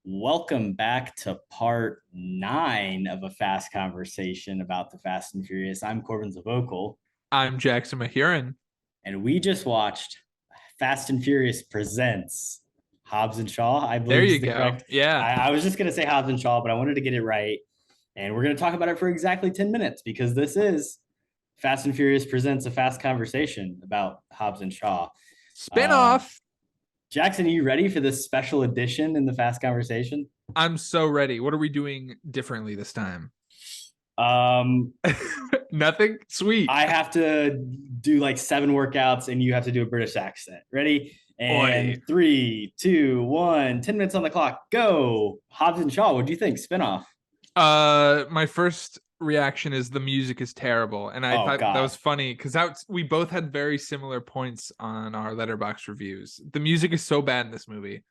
Welcome back to part 9 of a fast conversation about the Fast and Furious. I'm Korbin Zvokel, I'm Jackson Mahuron. and we just watched Fast and Furious Presents Hobbs and Shaw, I There believe is you the go. correct. Yeah. I was just going to say Hobbs and Shaw, but I wanted to get it right. And we're going to talk about it for exactly 10 minutes because this is Fast and Furious Presents a fast conversation about Hobbs and Shaw. Uh, Spinoff. Jackson, are you ready for this special edition in the fast conversation? I'm so ready. What are we doing differently this time? Um, Nothing? Sweet. I have to do like 7 workouts and you have to do a British accent. Ready? Oi. And 3, 2, 1, 10 minutes on the clock. Go. Hobbs and Shaw. What do you think? Spinoff. My first reaction is the music is terrible. And I Oh thought that God. was funny because we both had very similar points on our letterbox reviews. The music is so bad in this movie.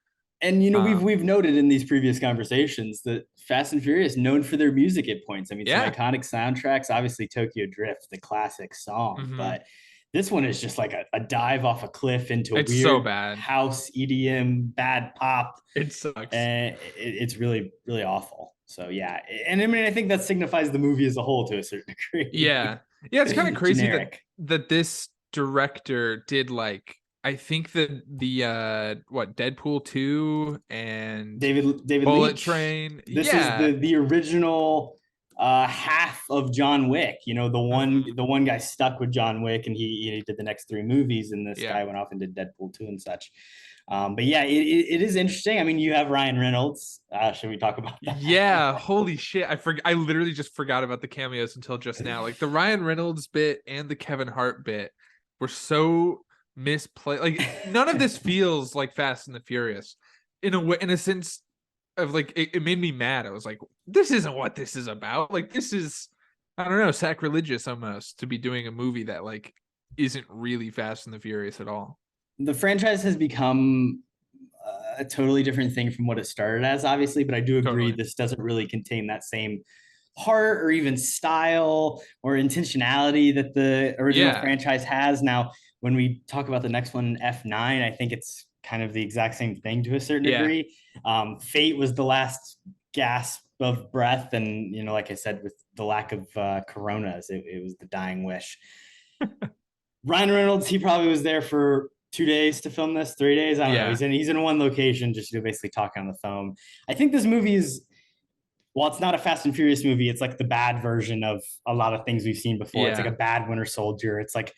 And we've Um, we've noted in these previous conversations that Fast and Furious known for their music at points. I mean, some yeah. iconic soundtracks, obviously Tokyo Drift, the classic song, hmm but this one is just like a dive off a cliff into It's so weird bad. house EDM, bad pop. It sucks. And it's really really awful. So yeah, and I mean I think that signifies the movie as a whole to a certain Yeah. degree. Yeah, it's kind of crazy that Generic. this director did like I think that the what Deadpool 2 and David Bullet Leach. Train. This is Yeah. the original half of John Wick. hmm The one guy stuck with John Wick, and he did the next 3 movies, and this Yeah. guy went off and did Deadpool 2 and such. But yeah, it is interesting. I mean, you have Ryan Reynolds. Should we talk about that? Yeah, holy shit. I literally just forgot about the cameos until just now. Like the Ryan Reynolds bit and the Kevin Hart bit were so misplaced. Like none of this feels like Fast and the Furious in a way, in a sense of like it made me mad. I was like, this isn't what this is about. Like this is I don't know, sacrilegious almost to be doing a movie that like isn't really Fast and the Furious at all. The franchise has become a totally different thing from what it started as, obviously, but I do agree Totally. this doesn't really contain that same heart or even style or intentionality that the original Yeah. franchise has. Now, when we talk about the next one, F9, I think it's kind of the exact same thing to a certain Yeah. degree. Fate was the last gasp of breath, and like I said, with the lack of Coronas, it was the dying wish. Ryan Reynolds, he probably was there for 2 days to film this, 3 days. I don't know. Yeah. He's in one location, just basically talking on the phone. I think this movie is, while it's not a Fast and Furious movie, it's like the bad version of a lot of things we've seen before. It's like a Yeah. bad Winter Soldier. It's like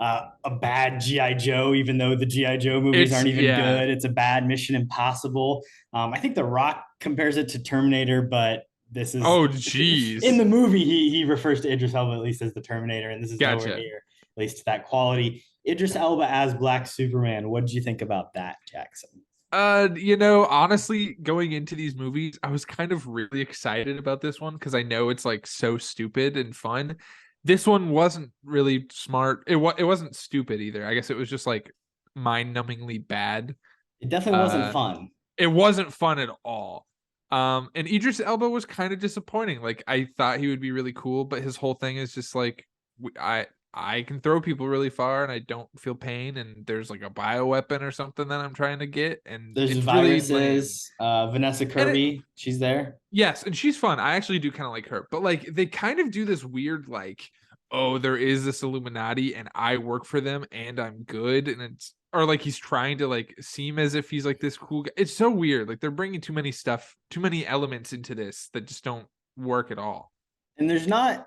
a bad GI Joe, even though the GI Joe movies It's aren't even yeah. good. It's a bad Mission Impossible. I think The Rock compares it to Terminator, but this is Oh in jeez. the movie he refers to Idris Elba at least as the Terminator, and this is nowhere Gotcha. near at least to that quality. Idris Elba as Black Superman. What did you think about that, Jackson? Honestly, going into these movies, I was kind of really excited about this one because I know it's like so stupid and fun. This one wasn't really smart. It wasn't stupid either. I guess it was just like mind-numbingly bad. It definitely wasn't Uh, fun. it wasn't fun at all. And Idris Elba was kind of disappointing. Like I thought he would be really cool, but his whole thing is just like I can throw people really far and I don't feel pain and there's like a bioweapon or something that I'm trying to get and There's it's really lame. viruses. Vanessa And it Kirby, she's there. yes, and she's fun. I actually do kind of like her. But like they kind of do this weird like oh, there is this Illuminati and I work for them and I'm good and it's or like he's trying to like seem as if he's like this cool guy. It's so weird. Like they're bringing too many elements into this that just don't work at all. And there's not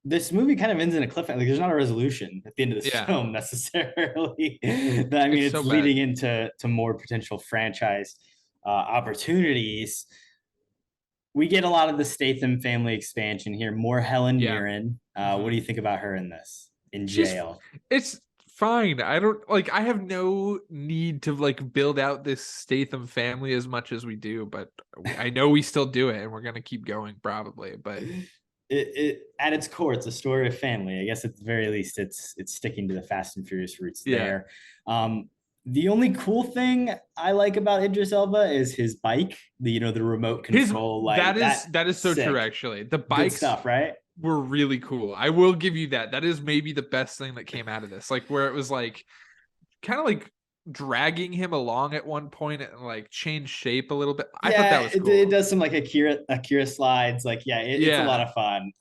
this movie kind of ends in a cliffhanger. Like there's not a resolution at the end of this Yeah, film necessarily. I mean, it's so it's bad. leading into more potential franchise opportunities. We get a lot of the Statham family expansion here. More Helen Yeah. Mirren. What do hmm you think about her in this? In She's jail. it's fine. I don't like I have no need to like build out this Statham family as much as we do, but I know we still do it and we're gonna keep going probably. But It at its core, it's a story of family. I guess at the very least, it's sticking to the Fast and Furious roots yeah. there. The only cool thing I like about Idris Elba is his bike, the remote His control, like that. that is so true Sick, actually. The good bikes stuff, right? were really cool. I will give you that. That is maybe the best thing that came out of this. Like where it was like kind of like dragging him along at one point and like change shape a little bit. I thought Yeah, that was cool. it does some like Akira slides. Like, yeah, it's a lot of fun.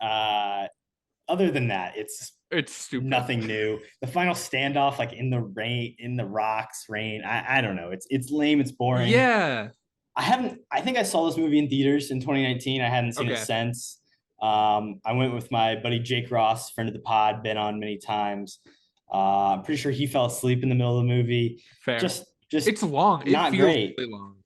Other than that, it's stupid. Nothing new. The final standoff, like in the rain, in the rocks, rain. I don't know. It's lame. It's boring. Yeah. I think I saw this movie in theaters in 2019. I hadn't seen it since. I went with my buddy Jake Ross, friend of the pod, been on many times. I'm pretty sure he fell asleep in the middle of the movie. Fair. Just it's long. Not it feels great. really long.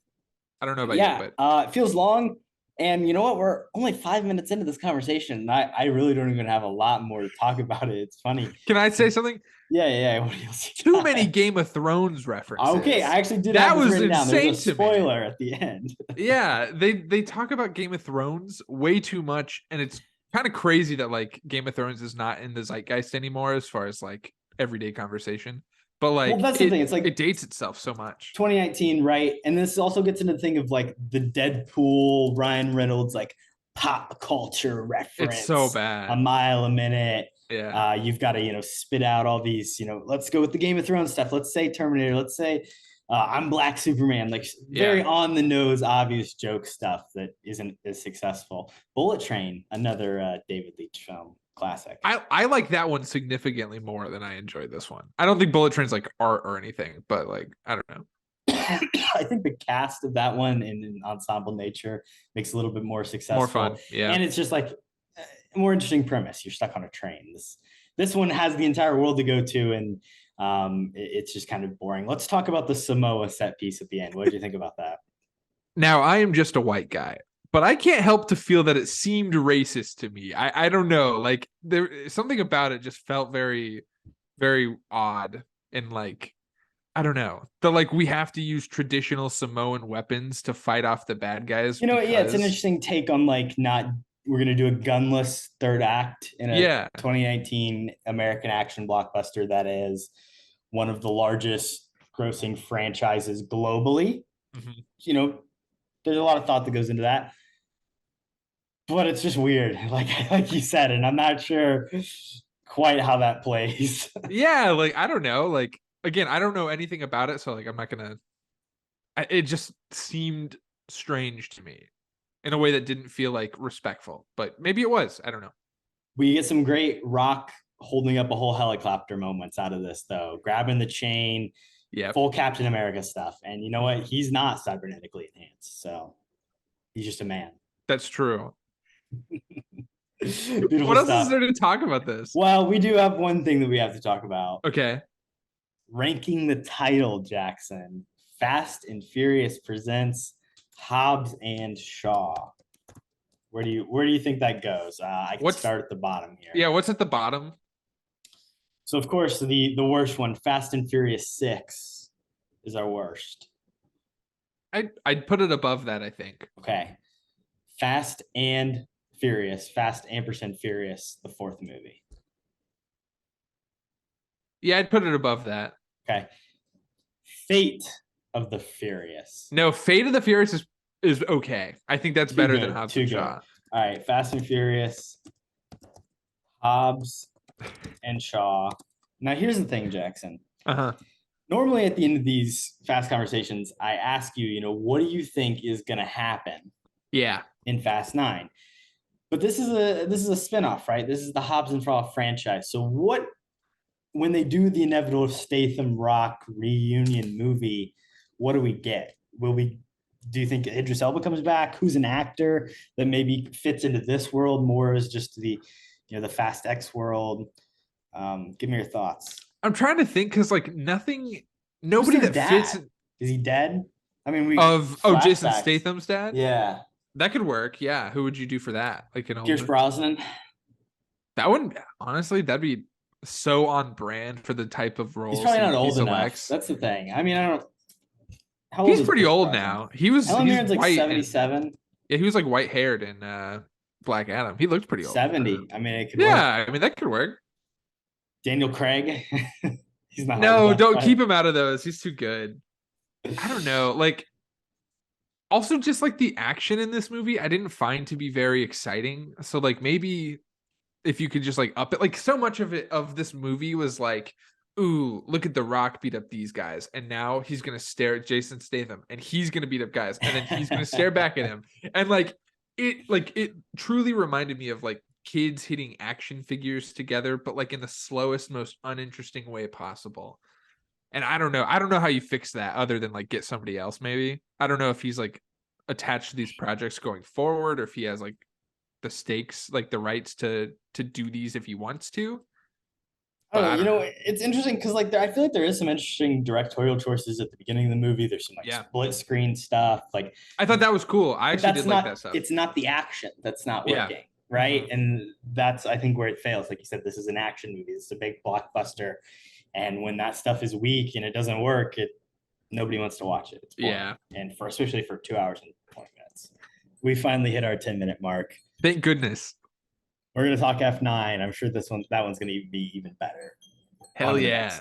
I don't know about you, but it feels long. And you know what? We're only 5 minutes into this conversation. And I really don't even have a lot more to talk about it. It's funny. Can I say something? Yeah. What else? Too many Game of Thrones references. Okay, I actually did. That was insane. There's a spoiler at the end. Yeah, they talk about Game of Thrones way too much, and it's kind of crazy that like Game of Thrones is not in the zeitgeist anymore as far as like everyday conversation. But like, well, that's the thing. It's like it dates itself so much. 2019, right? And this also gets into the thing of like the Deadpool, Ryan Reynolds, like pop culture reference. It's so bad. A mile a minute. Yeah. You've got to, spit out all these, let's go with the Game of Thrones stuff. Let's say Terminator. Let's say I'm Black Superman. Like very on the nose, obvious joke stuff that isn't as successful. Bullet Train, another David Leitch film. Classic. I like that one significantly more than I enjoyed this one. I don't think Bullet Train's like art or anything, but like, I don't know. I think the cast of that one in an ensemble nature makes it a little bit more successful. More fun. Yeah. And it's just like a more interesting premise. You're stuck on a train. This one has the entire world to go to, and it's just kind of boring. Let's talk about the Samoa set piece at the end. What did you think about that? Now, I am just a white guy, but I can't help to feel that it seemed racist to me. I don't know. Like there something about it just felt very, very odd. And like, I don't know. Like we have to use traditional Samoan weapons to fight off the bad guys. It's an interesting take on like we're going to do a gunless third act in a 2019 American action blockbuster that is one of the largest grossing franchises globally. Mm-hmm. There's a lot of thought that goes into that. But it's just weird, like you said, and I'm not sure quite how that plays. Yeah, like I don't know. Like again, I don't know anything about it, so like I'm not gonna. It just seemed strange to me, in a way that didn't feel like respectful. But maybe it was. I don't know. We get some great Rock holding up a whole helicopter moments out of this, though, grabbing the chain, full Captain America stuff, and you know what? He's not cybernetically enhanced, so he's just a man. That's true. What else is there to talk about this? Well, we do have one thing that we have to talk about. Okay. Ranking the title, Jackson. Fast and Furious presents Hobbs and Shaw. Where do you think that goes? I can start at the bottom here. Yeah, what's at the bottom? So of course the worst one, Fast and Furious 6, is our worst. I'd put it above that, I think. Okay. Fast and Furious, Fast & Furious, the fourth movie. Yeah, I'd put it above that. Okay. Fate of the Furious. No, Fate of the Furious is okay. I think that's better than Hobbs and Shaw. All right, Fast and Furious, Hobbs and Shaw. Now here's the thing, Jackson. Normally at the end of these fast conversations, I ask you, what do you think is going to happen? Yeah. In Fast 9. But this is a spinoff, right? This is the Hobbs and Shaw franchise. So when they do the inevitable Statham Rock reunion movie, what do we get? Do you think Idris Elba comes back? Who's an actor that maybe fits into this world more as just the Fast X world? Give me your thoughts. I'm trying to think because like nobody that fits. Is he dead? I mean, Jason Statham's dad? Yeah. That could work. Yeah. Who would you do for that? Like Pierce Brosnan. That one, honestly, that'd be so on brand for the type of role. He's probably not old enough. That's the thing. I mean, I don't. How old he's pretty old now. He's like 77. Yeah, he was like white haired in Black Adam. He looked pretty old. 70. I mean, it could work. Yeah, I mean that could work. Daniel Craig. He's not. No, don't keep him out of those. He's too good. I don't know. Like, also just like the action in this movie, I didn't find to be very exciting. So like maybe if you could just like up it, like so much of this movie was like ooh, look at The Rock beat up these guys. And now he's going to stare at Jason Statham and he's going to beat up guys. And then he's going to stare back at him. And it truly reminded me of like kids hitting action figures together, but like in the slowest, most uninteresting way possible. And I don't know how you fix that other than like get somebody else. Maybe I don't know if he's like attached to these projects going forward, or if he has like the stakes, like the rights to do these if he wants to. But I don't know. It's interesting because like I feel like there is some interesting directorial choices at the beginning of the movie. There's some like Yeah. split screen stuff. Like I thought that was cool. I actually did like that stuff. It's not the action that's not Yeah. working, right? And that's I think where it fails. Like you said, this is an action movie. It's a big blockbuster, and when that stuff is weak and it doesn't work, nobody wants to watch it. It's boring. Yeah. And especially for 2 hours and 20 minutes, we finally hit our 10-minute mark. Thank goodness. We're gonna talk F9. I'm sure that one's gonna be even better. Hell yeah.